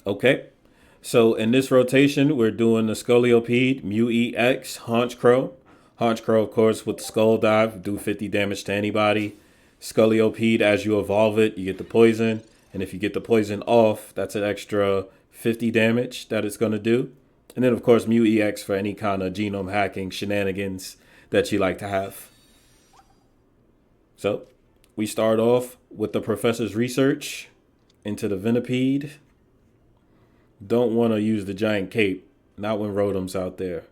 Okay. So in this rotation, we're doing the Scolipede, Mew EX, Honchkrow. Honchkrow, of course, with the Skull Dive, do 50 damage to anybody. Scolipede, as you evolve it, you get the poison. And if you get the poison off, that's an extra 50 damage that it's going to do. And then, of course, Mew EX for any kind of genome hacking shenanigans that you like to have. So we start off with the professor's research into the Venipede. Don't want to use the giant cape, not when Rotom's out there.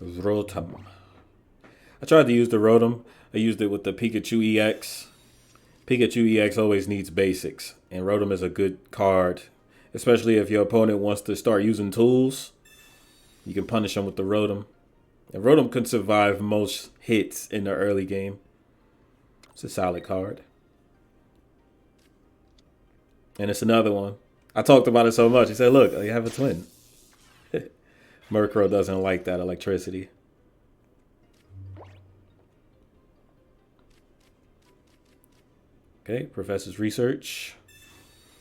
It was Rotom. I tried to use the Rotom. I used it with the Pikachu EX. Pikachu EX always needs basics, and Rotom is a good card, especially if your opponent wants to start using tools. You can punish them with the Rotom. And Rotom could survive most hits in the early game. It's a solid card. And it's another one. I talked about it so much. He said, look, you have a twin. Murkrow doesn't like that electricity. Okay, Professor's research.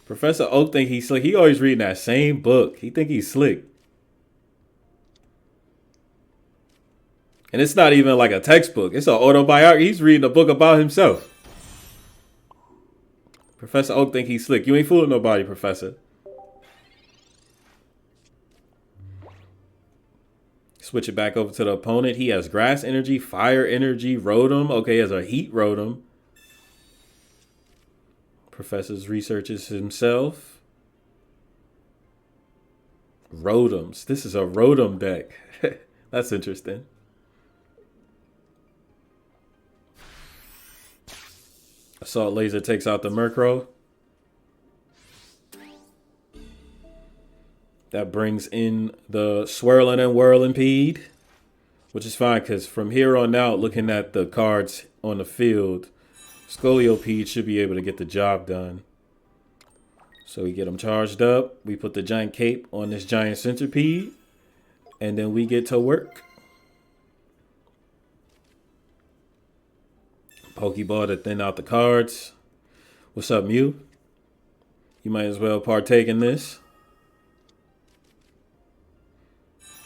Professor Oak think he's slick. He always reading that same book. He think he's slick. And it's not even like a textbook. It's an autobiography. He's reading a book about himself. Professor Oak think he's slick. You ain't fooling nobody, Professor. Switch it back over to the opponent. He has grass energy, fire energy, Rotom. Okay, he has a heat Rotom. Professor's researches himself. Rotoms. This is a Rotom deck. That's interesting. Assault Laser takes out the Murkrow. That brings in the Swirling and Whirlingpede, which is fine because from here on out, looking at the cards on the field, Scolipede should be able to get the job done. So we get them charged up. We put the giant cape on this giant centipede, and then we get to work. Pokeball to thin out the cards. What's up, Mew? You might as well partake in this.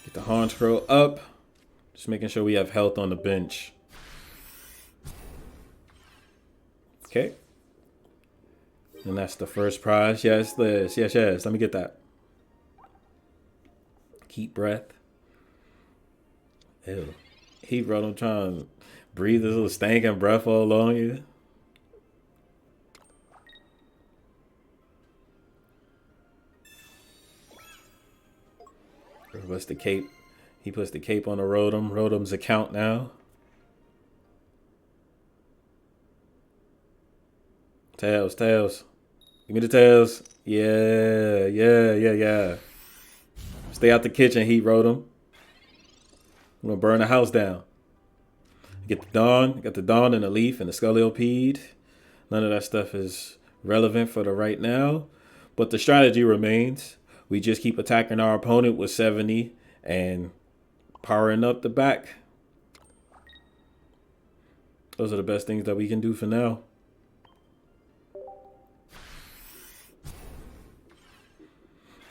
Get the Honchkrow up. Just making sure we have health on the bench. Okay. And that's the first prize. Yes, yes, yes, yes. Let me get that. Keep breath. Ew. Heat Rotom trying to breathe this little stinking breath all on you. What's the cape? He puts the cape on the Rotom. Rotom's account now. Tails, tails. Give me the tails. Yeah, yeah, yeah, yeah. Stay out the kitchen, Heat Rotom. I'm gonna burn the house down. Get the Dawn. Got the Dawn and the Leaf and the Scolipede. None of that stuff is relevant for the right now. But the strategy remains. We just keep attacking our opponent with 70 and powering up the back. Those are the best things that we can do for now.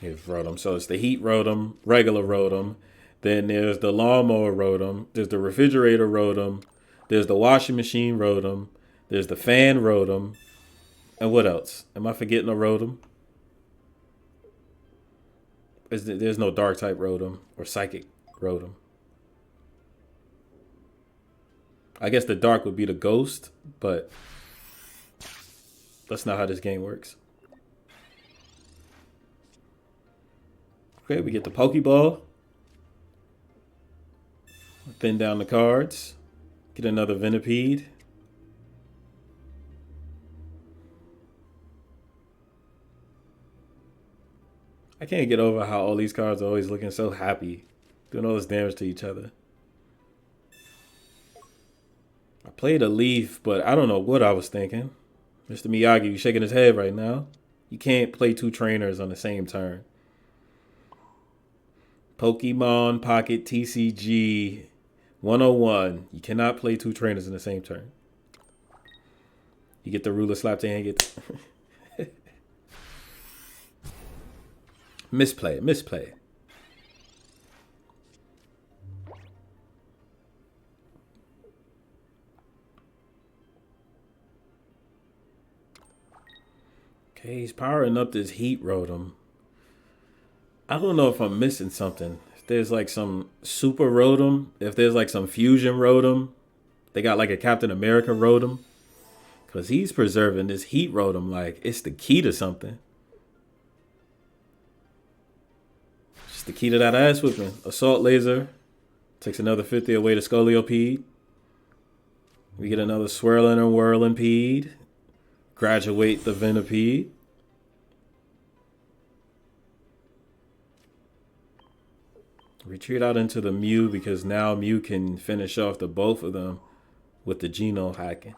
Here's Rotom. So it's the Heat Rotom, regular Rotom. Then there's the Lawnmower Rotom. There's the Refrigerator Rotom. There's the Washing Machine Rotom. There's the Fan Rotom. And what else? Am I forgetting a Rotom? There's no Dark type Rotom or Psychic Rotom. I guess the Dark would be the Ghost, but that's not how this game works. Okay, we get the Pokeball. Thin down the cards. Get another Venipede. I can't get over how all these cards are always looking so happy. Doing all this damage to each other. I played a Leaf, but I don't know what I was thinking. Mr. Miyagi, you shaking his head right now. You can't play two trainers on the same turn. Pokemon Pocket TCG 101. You cannot play two trainers in the same turn. You get the ruler slapped in. Get misplay. Okay, he's powering up this Heat Rotom. I don't know if I'm missing something. If there's like some Super Rotom, if there's like some Fusion Rotom, they got like a Captain America Rotom. Because he's preserving this Heat Rotom like it's the key to something. Just the key to that ass whipping. Assault Laser. Takes another 50 away to Scolipede. We get another Swirling and Whirling Pede. Graduate the Venipede. Retreat out into the Mew because now Mew can finish off the both of them with the Geno hacking.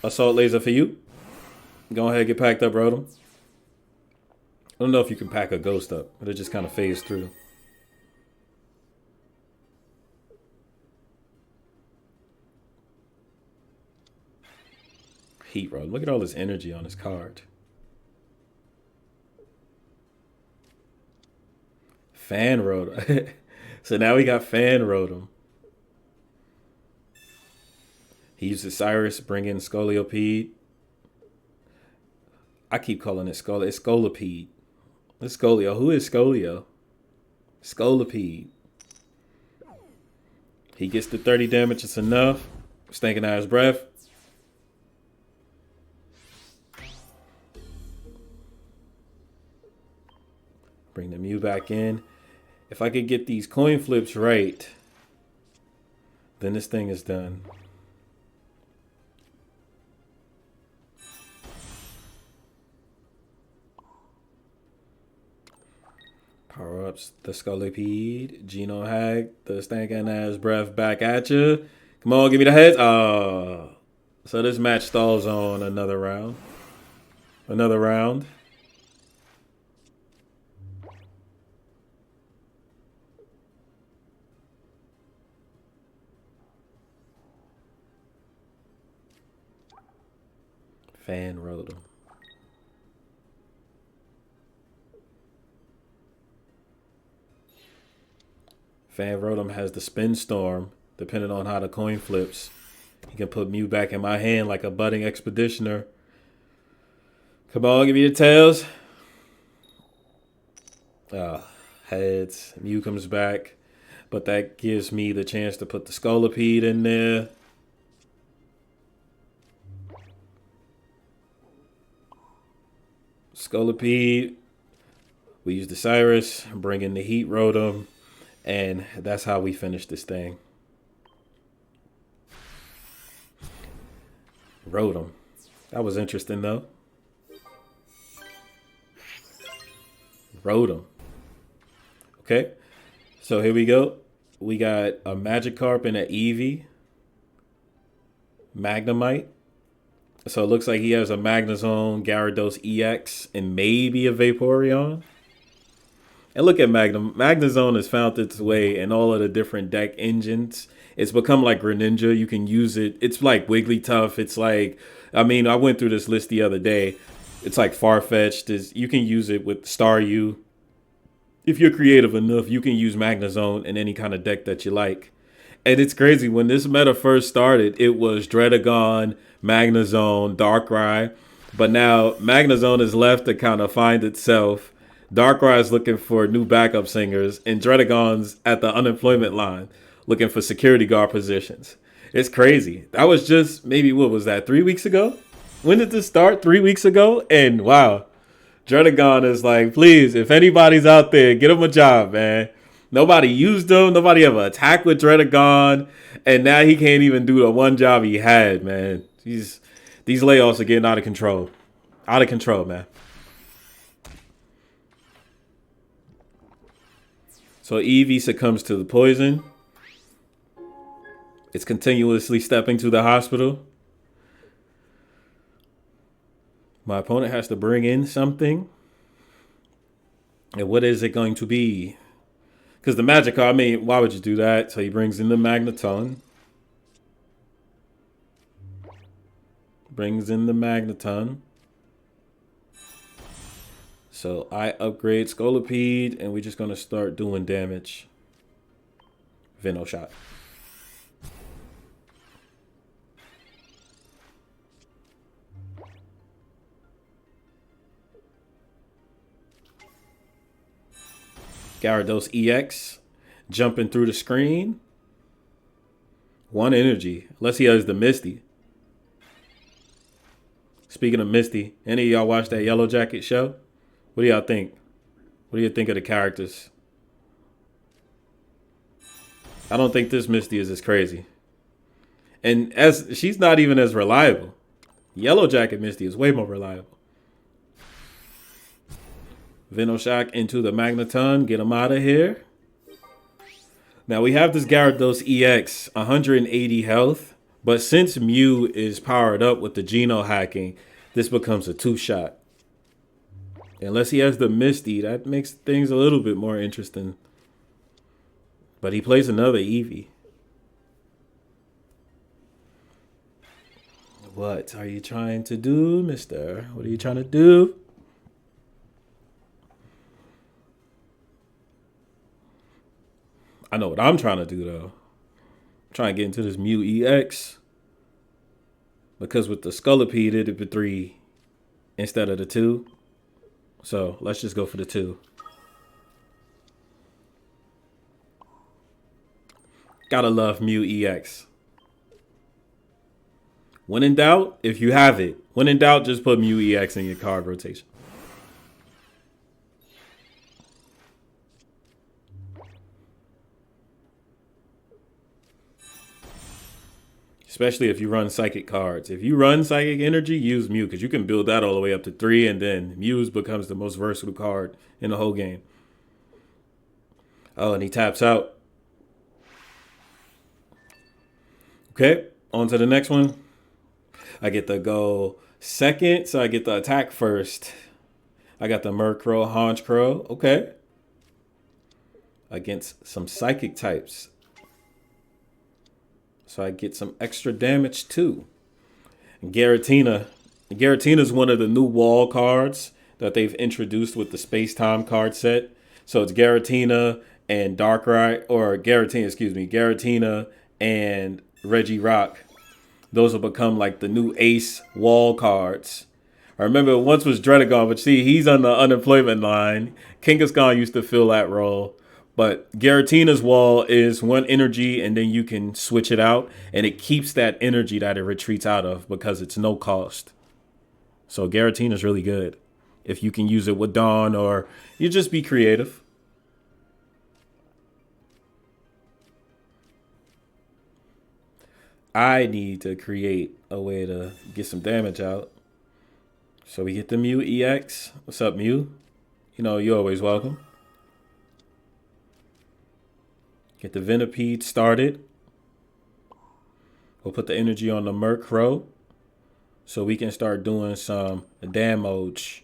Assault Laser for you. Go ahead and get packed up, Rotom. I don't know if you can pack a Ghost up, but it just kind of fades through. Heat Rotom. Look at all this energy on this card. Fan Rotom. So now we got Fan Rotom. He uses Cyrus, bring in Scolipede. I keep calling it Scolipede. It's Scolipede. It's Scolio. Who is Scolio? Scolipede. He gets the 30 damage. It's enough. Stinking out his breath. Bring the Mew back in. If I could get these coin flips right, then this thing is done. Power ups the Scolipede. Geno Hag, the stinking ass breath back at you. Come on, give me the heads. So this match stalls on another round. Another round. Fan Rotom. Fan Rotom has the Spin Storm. Depending on how the coin flips, he can put Mew back in my hand like a budding Expeditioner. Come on, give me the tails. Heads. Mew comes back. But that gives me the chance to put the Scolipede in there. Scolipede. We use the Cyrus, bring in the Heat Rotom, and that's how we finish this thing. Rotom. That was interesting though. Rotom. Okay. So here we go. We got a Magikarp and an Eevee. Magnemite. So it looks like he has a Magnezone, Gyarados EX, and maybe a Vaporeon. And look at Magnezone has found its way in all of the different deck engines. It's become like Greninja. You can use it. It's like Wigglytuff. It's like, I mean, I went through this list the other day. It's like Farfetch'd. You can use it with Staryu. If you're creative enough, you can use Magnezone in any kind of deck that you like. And it's crazy. When this meta first started, it was Dredagon, Magnezone, Darkrai. But now Magnezone is left to kind of find itself. Darkrai is looking for new backup singers. And Dredagon's at the unemployment line looking for security guard positions. It's crazy. That was just maybe, what was that, 3 weeks ago? When did this start? 3 weeks ago? And wow. Dredagon is like, please, if anybody's out there, get him a job, man. Nobody used him. Nobody ever attacked with Dredagon. And now he can't even do the one job he had, man. These layoffs are getting out of control. Out of control, man. So Eevee succumbs to the poison. It's continuously stepping to the hospital. My opponent has to bring in something. And what is it going to be? Because the magic card, I mean, why would you do that? So he brings in the Magneton. Brings in the Magneton. So I upgrade Scolipede, and we're just going to start doing damage. Veno shot. Gyarados EX. Jumping through the screen. 1 energy. Unless he has the Misty. Speaking of Misty, any of y'all watch that Yellow Jacket show? What do y'all think? What do you think of the characters? I don't think this Misty is as crazy. And as she's not even as reliable. Yellow Jacket Misty is way more reliable. Venoshock into the Magneton. Get him out of here. Now we have this Gyarados EX, 180 health. But since Mew is powered up with the Geno hacking, this becomes a 2-shot. Unless he has the Misty, that makes things a little bit more interesting. But he plays another Eevee. What are you trying to do, mister? What are you trying to do? I know what I'm trying to do, though. I'm trying to get into this Mew EX. Because with the Scolipede, it'd be 3 instead of the 2. So let's just go for the 2. Gotta love Mew EX. When in doubt, if you have it. When in doubt, just put Mew EX in your card rotation. Especially if you run Psychic cards. If you run Psychic Energy, use Mew, because you can build that all the way up to 3, and then Mew becomes the most versatile card in the whole game. Oh, and he taps out. Okay, on to the next one. I get to go second, so I get to attack first. I got the Honchkrow, Honchkrow. Okay. Against some Psychic types. So I get some extra damage too. And Giratina. Giratina is one of the new wall cards that they've introduced with the Space-Time card set. So it's Giratina and Darkrai, or Giratina, excuse me, Giratina and Regirock. Those will become like the new ace wall cards. I remember once was Dredagon, but see, he's on the unemployment line. Kangaskhan used to fill that role. But Giratina's wall is 1 energy, and then you can switch it out, and it keeps that energy that it retreats out of because it's no cost. So Giratina's really good if you can use it with Dawn, or you just be creative. I need to create a way to get some damage out. So we get the Mew EX. What's up, Mew? You know, you're always welcome. Get the Venipede started. We'll put the energy on the Honchkrow so we can start doing some damage.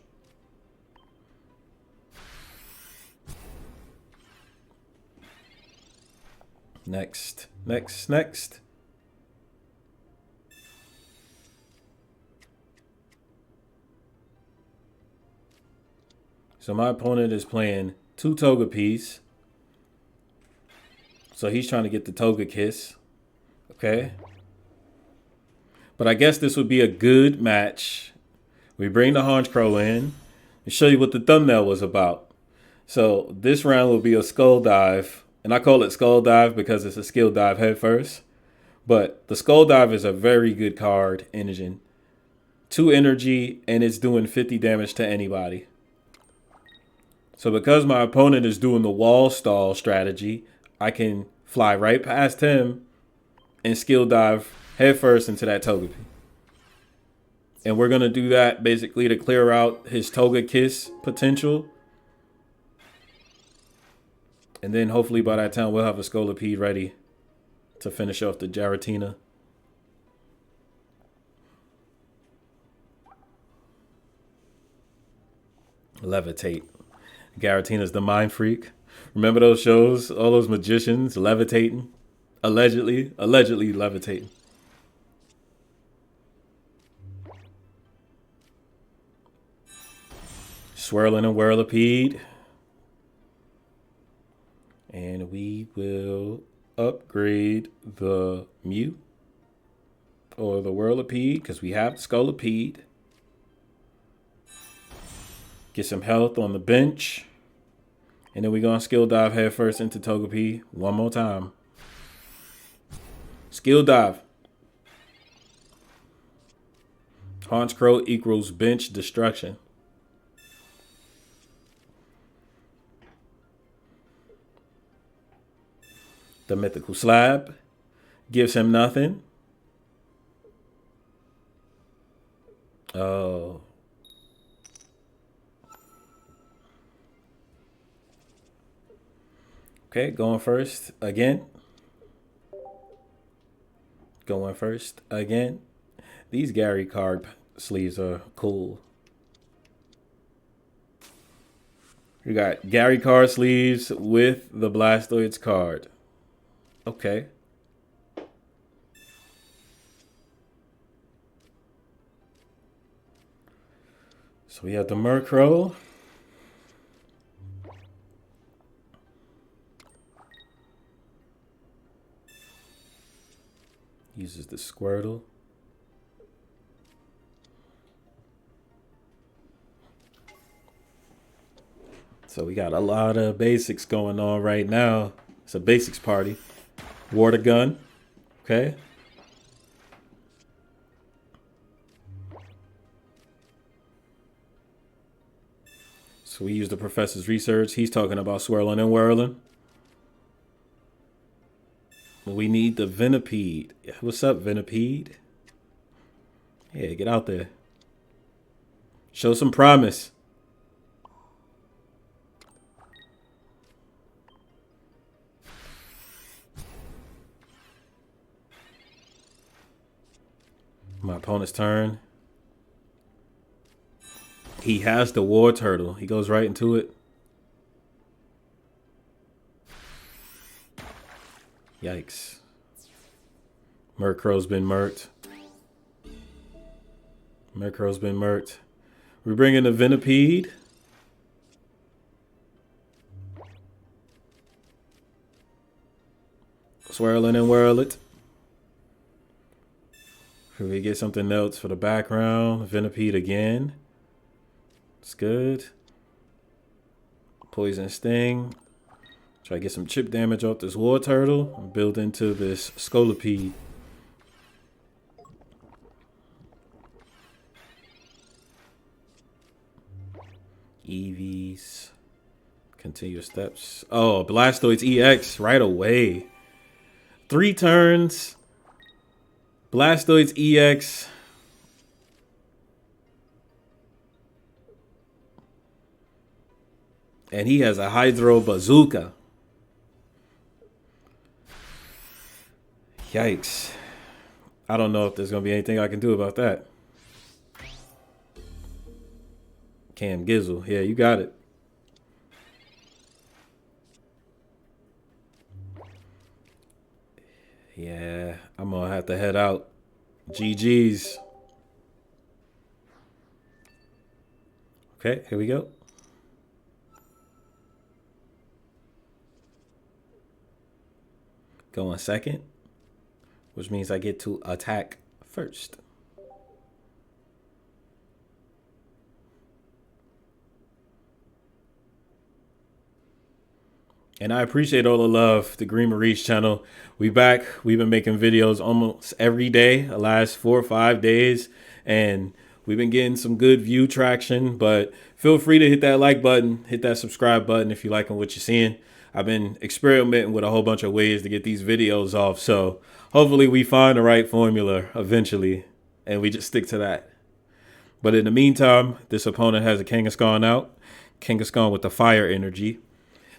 Next. So my opponent is playing 2 Togepieces. So he's trying to get the Togekiss. Okay. But I guess this would be a good match. We bring the Honchkrow in and show you what the thumbnail was about. So this round will be a Skull Dive. And I call it Skull Dive because it's a skill dive head first. But the Skull Dive is a very good card engine. 2 energy, and it's doing 50 damage to anybody. So because my opponent is doing the wall stall strategy, I can fly right past him and skill dive headfirst into that Togepi. And we're going to do that basically to clear out his Togekiss potential. And then hopefully by that time we'll have a Scolipede ready to finish off the Giratina. Levitate. Giratina's the Mind Freak. Remember those shows? All those magicians levitating? Allegedly levitating. Swirling and Whirlipede. And we will upgrade the Mew or the Whirlipede because we have Scolipede. Get some health on the bench. And then we're going to skill dive head first into Togepi one more time. Skill dive. Honchkrow equals bench destruction. The mythical slab gives him nothing. Oh. Okay, going first again. Going first again. These Gary card sleeves are cool. We got Gary card sleeves with the Blastoise card. Okay. So we have the Honchkrow. Uses the Squirtle. So we got a lot of basics going on right now. It's a basics party. Water gun. Okay. So we use the professor's research. He's talking about swirling and whirling. We need the Venipede. What's up, Venipede? Yeah, get out there. Show some promise. My opponent's turn. He has the War Turtle. He goes right into it. Yikes. Honchkrow's been murked. Honchkrow's been murked. We bring in the Venipede. Swirling and whirl it. Can we get something else for the background? Venipede again. It's good. Poison Sting. Try to get some chip damage off this War Turtle and build into this Scolipede. EVs. Continue steps. Oh, Blastoise EX right away. 3 turns. Blastoise EX. And he has a Hydro Bazooka. Yikes. I don't know if there's going to be anything I can do about that. Cam Gizzle. Yeah, you got it. Yeah, I'm going to have to head out. GG's. Okay, here we go. Going second, which means I get to attack first. And I appreciate all the love, the Green Maurice channel. We back. We've been making videos almost every day, the last 4 or 5 days. And we've been getting some good view traction. But feel free to hit that like button, hit that subscribe button if you're liking what you're seeing. I've been experimenting with a whole bunch of ways to get these videos off. So hopefully we find the right formula eventually. And we just stick to that. But in the meantime, this opponent has a Kangaskhan out. Kangaskhan with the fire energy.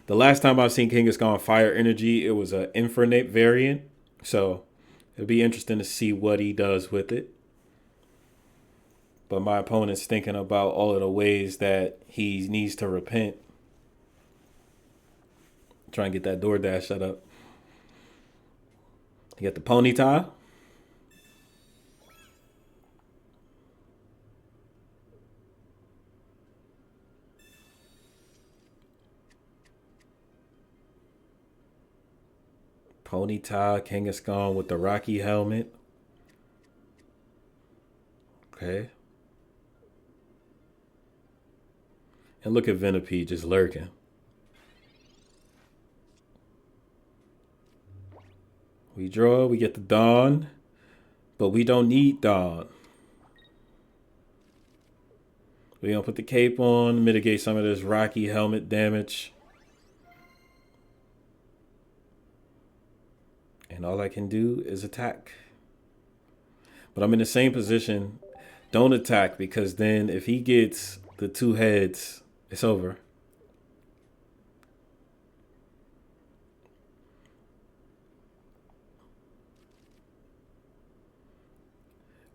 The last time I've seen Kangaskhan Fire Energy, it was an Infernape variant. So it'll be interesting to see what he does with it. But my opponent's thinking about all of the ways that he needs to repent. Try and get that DoorDash set up. You got the Ponyta. Ponyta, Kangaskhan with the Rocky helmet. Okay. And look at Venipede just lurking. We draw, we get the Dawn, but we don't need Dawn. We're going to put the cape on, mitigate some of this Rocky helmet damage. And all I can do is attack. But I'm in the same position. Don't attack, because then if he gets the 2 heads, it's over.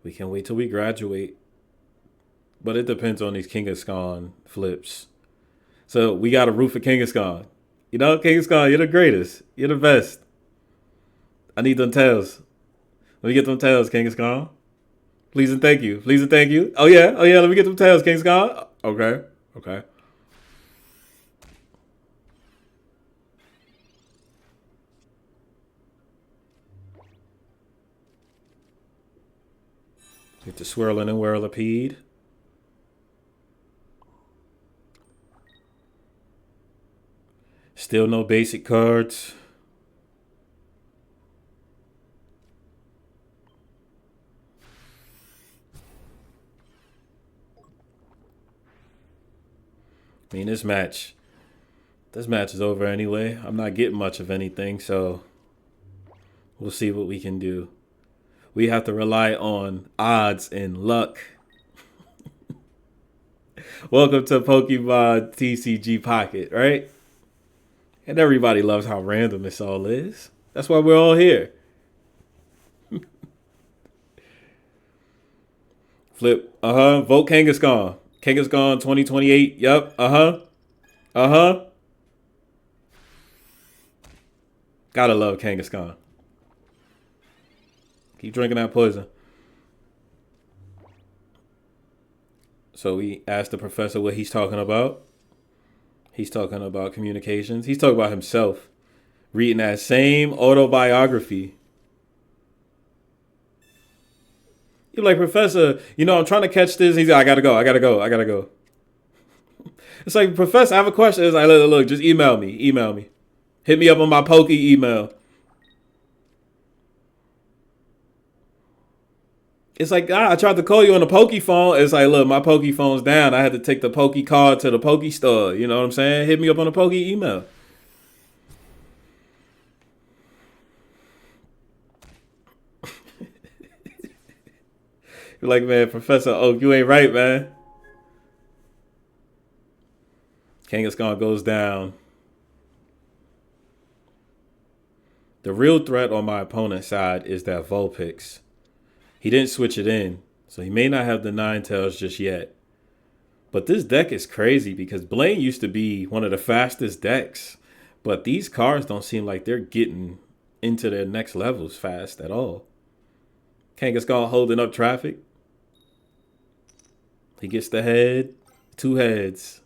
We can wait till we graduate. But it depends on these Kangaskhan flips. So we got to root for Kangaskhan. You know, Kangaskhan, you're the greatest. You're the best. I need them tails. Let me get them tails, Kangaskhan. Please and thank you. Please and thank you. Oh, yeah. Oh, yeah. Let me get them tails, Kangaskhan. Okay. Okay. Get the Swirling and Whirlipede. Still no basic cards. I mean, this match is over anyway. I'm not getting much of anything, so we'll see what we can do. We have to rely on odds and luck. Welcome to Pokemon TCG Pocket, right? And everybody loves how random this all is. That's why we're all here. Flip. Vote Kangaskhan. Kangaskhan 2028. Yep. Gotta love Kangaskhan. Keep drinking that poison. So we asked the professor what he's talking about. He's talking about communications. He's talking about himself. Reading that same autobiography. You're like, Professor, you know, I'm trying to catch this. He's like, I gotta go. It's like, Professor, I have a question. It's like, look, just email me. Hit me up on my Poke email. It's like, I tried to call you on the Poke phone. It's like, look, my Poke phone's down. I had to take the Poke card to the Poke store. You know what I'm saying? Hit me up on the Poke email. You're like, man, Professor Oak, you ain't right, man. Kangaskhan goes down. The real threat on my opponent's side is that Vulpix. He didn't switch it in, so he may not have the Ninetales just yet. But this deck is crazy because Blaine used to be one of the fastest decks. But these cards don't seem like they're getting into their next levels fast at all. Kangaskhan holding up traffic. He gets the head. 2 heads.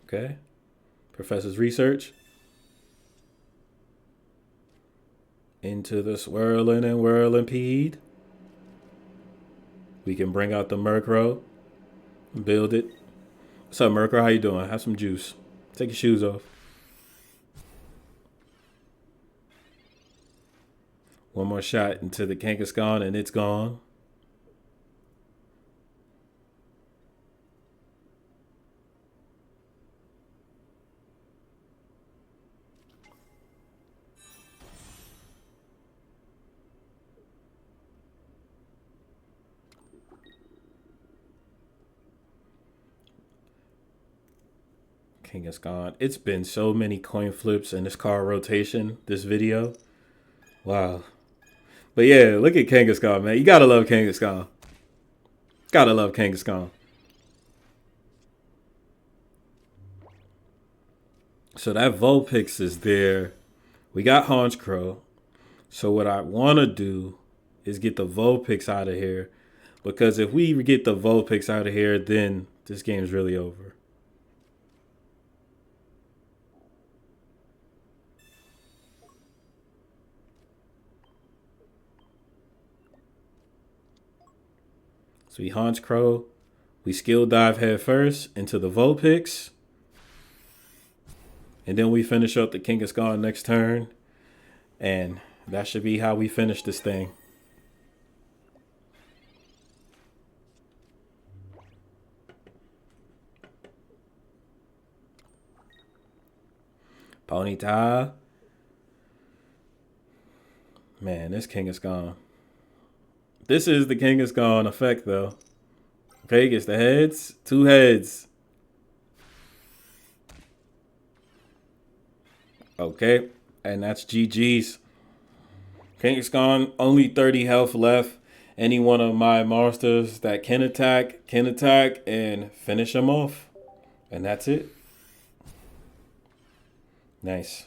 Okay. Professor's research. Into the Swirling and Whirlipede. We can bring out the Honchkrow. Build it. What's up, Honchkrow? How you doing? Have some juice. Take your shoes off. One more shot into the Kangaskhan and it's gone. Kangaskhan. It's been so many coin flips in this card rotation, this video. Wow. But yeah, look at Kangaskhan, man. You gotta love Kangaskhan. Gotta love Kangaskhan. So that Vulpix is there. We got Honchkrow. So what I want to do is get the Vulpix out of here. Because if we get the Vulpix out of here, then this game's really over. So we Honchkrow. We skill dive head first into the Vulpix. And then we finish up the Kangaskhan next turn. And that should be how we finish this thing. Ponyta. Man, this Kangaskhan. This is the Kangaskhan effect, though. Okay, gets the heads. 2 heads. Okay, and that's GG's. Kangaskhan, only 30 health left. Any one of my monsters that can attack, and finish them off. And that's it. Nice.